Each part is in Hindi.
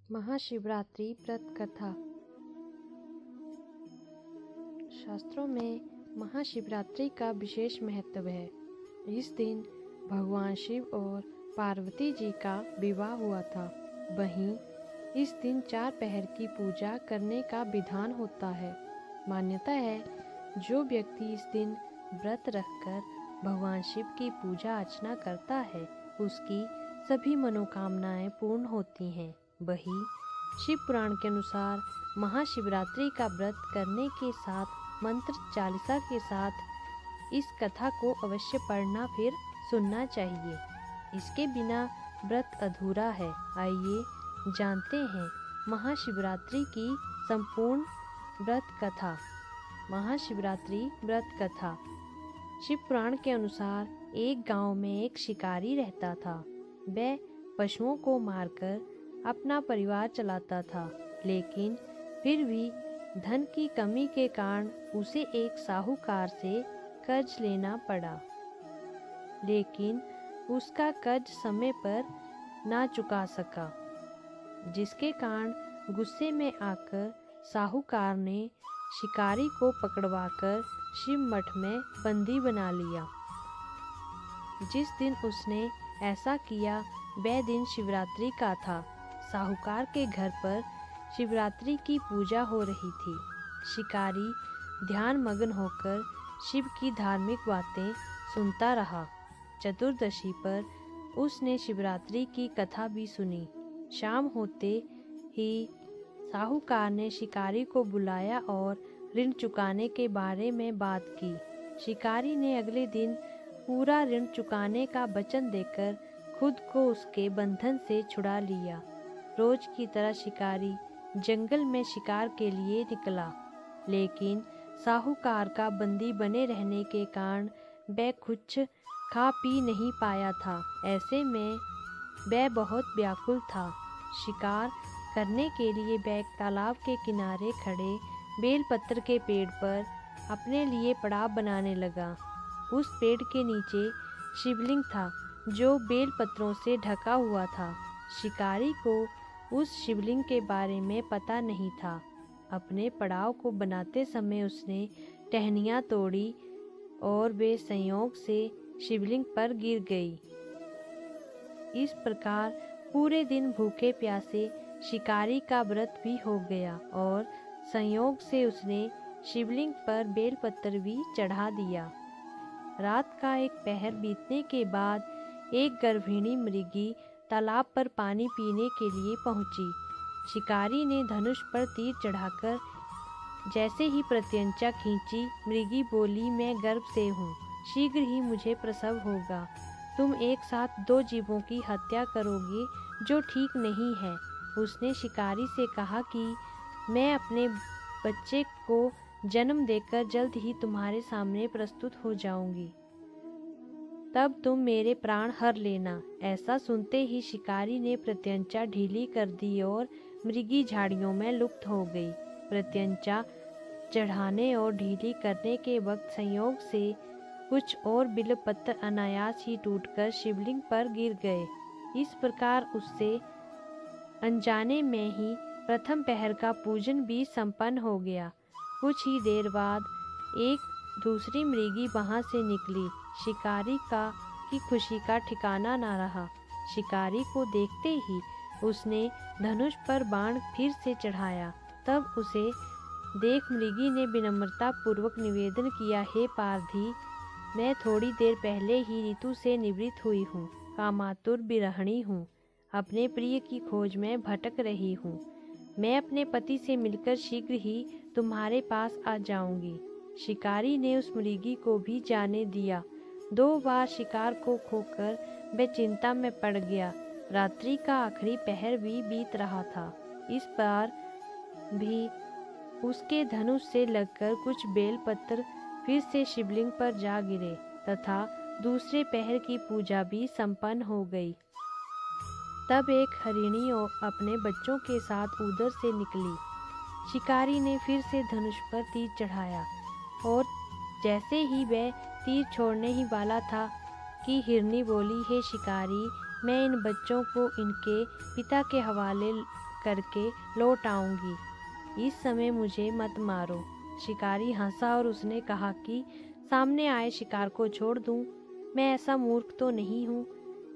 महाशिवरात्रि व्रत कथा। शास्त्रों में महाशिवरात्रि का विशेष महत्व है। इस दिन भगवान शिव और पार्वती जी का विवाह हुआ था। वहीं इस दिन 4 पहर की पूजा करने का विधान होता है। मान्यता है जो व्यक्ति इस दिन व्रत रखकर भगवान शिव की पूजा अर्चना करता है उसकी सभी मनोकामनाएं पूर्ण होती हैं। वही शिव पुराण के अनुसार महाशिवरात्रि का व्रत करने के साथ मंत्र चालीसा के साथ इस कथा को अवश्य पढ़ना फिर सुनना चाहिए। इसके बिना व्रत अधूरा है। आइए जानते हैं महाशिवरात्रि की संपूर्ण व्रत कथा। महाशिवरात्रि व्रत कथा। शिव पुराण के अनुसार एक गांव में एक शिकारी रहता था। वह पशुओं को मारकर अपना परिवार चलाता था, लेकिन फिर भी धन की कमी के कारण उसे एक साहूकार से कर्ज लेना पड़ा। लेकिन उसका कर्ज समय पर ना चुका सका, जिसके कारण गुस्से में आकर साहूकार ने शिकारी को पकड़वाकर शिव मठ में बंदी बना लिया। जिस दिन उसने ऐसा किया वह दिन शिवरात्रि का था। साहूकार के घर पर शिवरात्रि की पूजा हो रही थी। शिकारी ध्यान मग्न होकर शिव की धार्मिक बातें सुनता रहा। चतुर्दशी पर उसने शिवरात्रि की कथा भी सुनी। शाम होते ही साहूकार ने शिकारी को बुलाया और ऋण चुकाने के बारे में बात की। शिकारी ने अगले दिन पूरा ऋण चुकाने का वचन देकर खुद को उसके बंधन से छुड़ा लिया। रोज की तरह शिकारी जंगल में शिकार के लिए निकला, लेकिन साहूकार का बंदी बने रहने के कारण वह कुछ खा पी नहीं पाया था। ऐसे में वह बहुत व्याकुल था। शिकार करने के लिए वह एक तालाब के किनारे खड़े बेलपत्र के पेड़ पर अपने लिए पड़ाव बनाने लगा। उस पेड़ के नीचे शिवलिंग था जो बेलपत्रों से ढका हुआ था। शिकारी को उस शिवलिंग के बारे में पता नहीं था। अपने पड़ाव को बनाते समय उसने टहनियाँ तोड़ी और वे संयोग से शिवलिंग पर गिर गई। इस प्रकार पूरे दिन भूखे प्यासे शिकारी का व्रत भी हो गया और संयोग से उसने शिवलिंग पर बेलपत्र भी चढ़ा दिया। रात का एक पहर बीतने के बाद एक गर्भिणी मृगी तालाब पर पानी पीने के लिए पहुंची। शिकारी ने धनुष पर तीर चढ़ाकर जैसे ही प्रत्यंचा खींची, मृगी बोली, मैं गर्भ से हूँ, शीघ्र ही मुझे प्रसव होगा। तुम एक साथ 2 जीवों की हत्या करोगे जो ठीक नहीं है। उसने शिकारी से कहा कि मैं अपने बच्चे को जन्म देकर जल्द ही तुम्हारे सामने प्रस्तुत हो जाऊंगी, तब तुम मेरे प्राण हर लेना। ऐसा सुनते ही शिकारी ने प्रत्यंचा ढीली कर दी और मृगी झाड़ियों में लुप्त हो गई। प्रत्यंचा चढ़ाने और ढीली करने के वक्त संयोग से कुछ और बिल्वपत्र अनायास ही टूटकर शिवलिंग पर गिर गए। इस प्रकार उससे अनजाने में ही प्रथम पहर का पूजन भी संपन्न हो गया। कुछ ही देर बाद एक दूसरी मृगी वहां से निकली। शिकारी की खुशी का ठिकाना ना रहा। शिकारी को देखते ही उसने धनुष पर बाण फिर से चढ़ाया। तब उसे देख मृगी ने विनम्रता पूर्वक निवेदन किया, हे पारधी, मैं थोड़ी देर पहले ही ऋतु से निवृत्त हुई हूँ, कामातुर बिरहणी हूँ, अपने प्रिय की खोज में भटक रही हूँ। मैं अपने पति से मिलकर शीघ्र ही तुम्हारे पास आ जाऊंगी। शिकारी ने उस मृगी को भी जाने दिया। 2 बार शिकार को खोकर वह चिंता में पड़ गया। रात्रि का आखिरी पहर भी बीत रहा था। इस बार भी उसके धनुष से लगकर कुछ बेलपत्र फिर से शिवलिंग पर जा गिरे तथा दूसरे पहर की पूजा भी संपन्न हो गई। तब एक हरिणी अपने बच्चों के साथ उधर से निकली। शिकारी ने फिर से धनुष पर तीर चढ़ाया और जैसे ही वह तीर छोड़ने ही वाला था कि हिरनी बोली, हे शिकारी, मैं इन बच्चों को इनके पिता के हवाले करके लौट आऊंगी। इस समय मुझे मत मारो। शिकारी हंसा और उसने कहा कि सामने आए शिकार को छोड़ दूं? मैं ऐसा मूर्ख तो नहीं हूँ।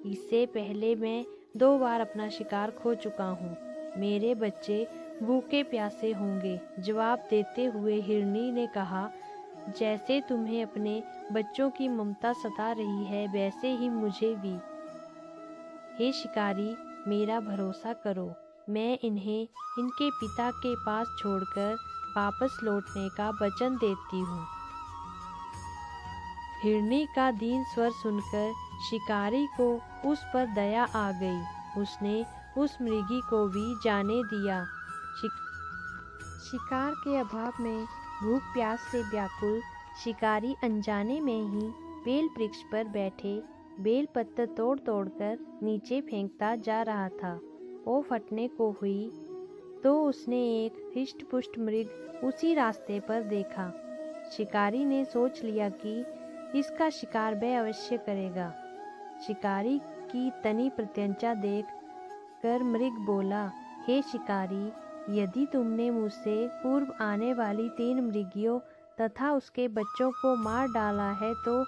इससे पहले मैं 2 बार अपना शिकार खो चुका हूँ। मेरे बच्चे भूखे प्यासे होंगे। जवाब देते हुए हिरनी ने कहा, जैसे तुम्हें अपने बच्चों की ममता सता रही है वैसे ही मुझे भी। हे शिकारी, मेरा भरोसा करो। मैं इन्हें इनके पिता के पास छोड़कर वापस लौटने का वचन देती हूँ। हिरनी का दीन स्वर सुनकर शिकारी को उस पर दया आ गई। उसने उस मृगी को भी जाने दिया। शिकार के अभाव में भूख प्यास से व्याकुल शिकारी अनजाने में ही बेल वृक्ष पर बैठे बेल पत्तर तोड़ तोड़ कर नीचे फेंकता जा रहा था। वो फटने को हुई तो उसने एक हृष्ट पुष्ट मृग उसी रास्ते पर देखा। शिकारी ने सोच लिया कि इसका शिकार वह अवश्य करेगा। शिकारी की तनी प्रत्यंचा देख कर मृग बोला, हे शिकारी, यदि तुमने मुझसे पूर्व आने वाली 3 मृगियों तथा उसके बच्चों को मार डाला है तो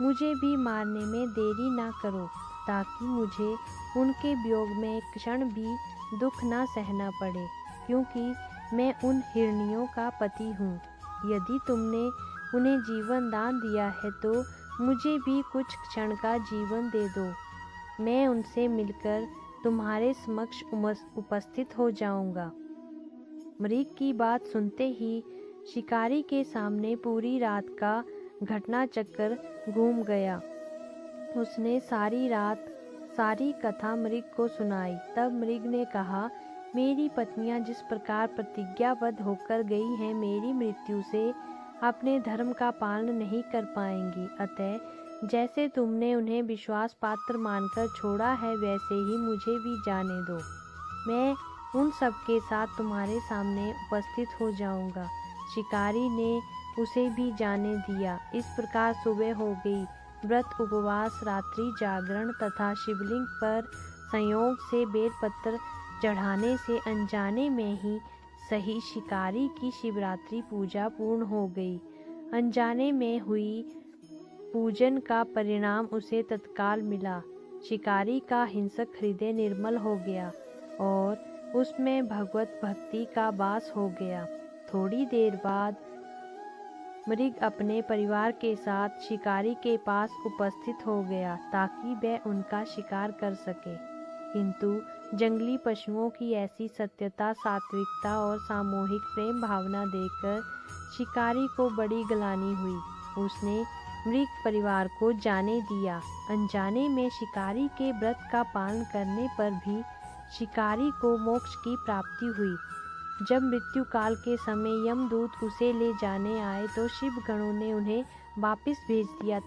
मुझे भी मारने में देरी ना करो, ताकि मुझे उनके वियोग में एक क्षण भी दुख ना सहना पड़े, क्योंकि मैं उन हिरनियों का पति हूँ। यदि तुमने उन्हें जीवन दान दिया है तो मुझे भी कुछ क्षण का जीवन दे दो। मैं उनसे मिलकर तुम्हारे समक्ष उपस्थित हो जाऊंगा। मृग की बात सुनते ही शिकारी के सामने पूरी रात का घटना चक्कर घूम गया। उसने सारी रात सारी कथा मृग को सुनाई। तब मृग ने कहा, मेरी पत्नियां जिस प्रकार प्रतिज्ञाबद्ध होकर गई हैं, मेरी मृत्यु से अपने धर्म का पालन नहीं कर पाएंगी। अतः जैसे तुमने उन्हें विश्वास पात्र मानकर छोड़ा है वैसे ही मुझे भी जाने दो। मैं उन सब के साथ तुम्हारे सामने उपस्थित हो जाऊंगा। शिकारी ने उसे भी जाने दिया। इस प्रकार सुबह हो गई। व्रत, उपवास, रात्रि जागरण तथा शिवलिंग पर संयोग से बेलपत्र चढ़ाने से अनजाने में ही सही शिकारी की शिवरात्रि पूजा पूर्ण हो गई। अनजाने में हुई पूजन का परिणाम उसे तत्काल मिला। शिकारी का हिंसक हृदय निर्मल हो गया और उसमें भगवत भक्ति का वास हो गया। थोड़ी देर बाद मृग अपने परिवार के साथ शिकारी के पास उपस्थित हो गया ताकि वह उनका शिकार कर सके। किंतु जंगली पशुओं की ऐसी सत्यता, सात्विकता और सामूहिक प्रेम भावना देखकर शिकारी को बड़ी ग्लानि हुई। उसने मृग परिवार को जाने दिया। अनजाने में शिकारी के व्रत का पालन करने पर भी शिकारी को मोक्ष की प्राप्ति हुई। जब मृत्यु काल के समय यमदूत उसे ले जाने आए तो शिव गणों ने उन्हें वापस भेज दिया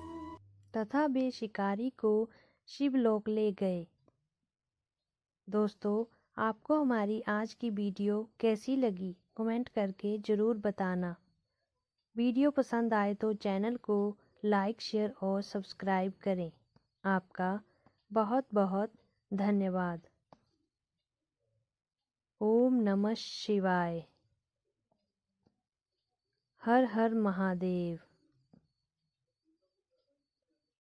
तथा वे शिकारी को शिवलोक ले गए। दोस्तों, आपको हमारी आज की वीडियो कैसी लगी कमेंट करके ज़रूर बताना। वीडियो पसंद आए तो चैनल को लाइक, शेयर और सब्सक्राइब करें। आपका बहुत बहुत धन्यवाद। ओम नमः शिवाय। हर हर महादेव।